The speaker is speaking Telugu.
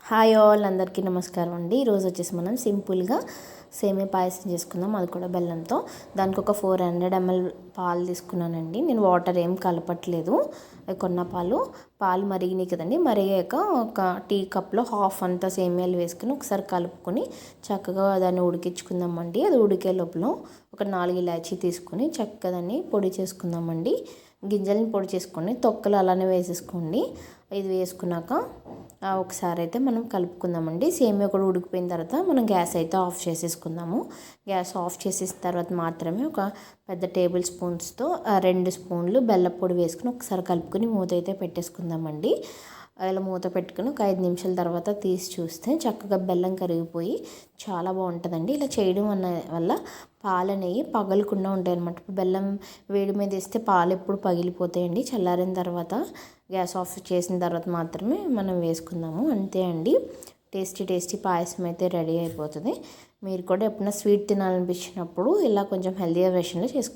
హాయ్ ఆల్, అందరికీ నమస్కారం అండి. ఈరోజు వచ్చేసి మనం సింపుల్గా సేమియా పాయసం చేసుకుందాం, అది కూడా బెల్లంతో. దానికి ఒక 400 ml పాలు తీసుకున్నానండి. నేను వాటర్ ఏం కలపట్లేదు, కొన్న పాలు మరిగినాయి కదండి. మరిగాక ఒక టీ కప్లో హాఫ్ అంతా సేమియాలు వేసుకుని ఒకసారి కలుపుకొని చక్కగా దాన్ని ఉడికించుకుందామండి. అది ఉడికే లోపల ఒక 4 ఇలాచీ తీసుకొని చక్కగా దాన్ని పొడి చేసుకుందామండి. గింజల్ని పొడి చేసుకొని తొక్కలు అలానే వేసేసుకోండి. ఇది వేసుకున్నాక ఒకసారి అయితే మనం కలుపుకుందామండి. సేమియా కూడా ఉడికిపోయిన తర్వాత మనం గ్యాస్ అయితే ఆఫ్ చేసేసుకుందాము. గ్యాస్ ఆఫ్ చేసేసిన తర్వాత మాత్రమే ఒక పెద్ద టేబుల్ స్పూన్స్తో 2 స్పూన్లు బెల్లం పొడి వేసుకుని ఒకసారి కలుపుకొని మూత అయితే పెట్టేసుకుందామండి. ఇలా మూత పెట్టుకుని ఒక 5 నిమిషాల తర్వాత తీసి చూస్తే చక్కగా బెల్లం కరిగిపోయి చాలా బాగుంటుందండి. ఇలా చేయడం వల్ల పాలు అనేవి పగలకుండా ఉంటాయి అన్నమాట. బెల్లం వేడి మీద వేస్తే పాలు ఎప్పుడు పగిలిపోతాయండి. చల్లారిన తర్వాత గ్యాస్ ఆఫ్ చేసిన తర్వాత మాత్రమే మనం వేసుకుందాము. అంతే అండి, టేస్టీ పాయసం అయితే రెడీ అయిపోతుంది. మీరు కూడా ఎప్పుడైనా స్వీట్ తినాలనిపించినప్పుడు ఇలా కొంచెం హెల్తీగా వెర్షన్లో చేసుకోండి.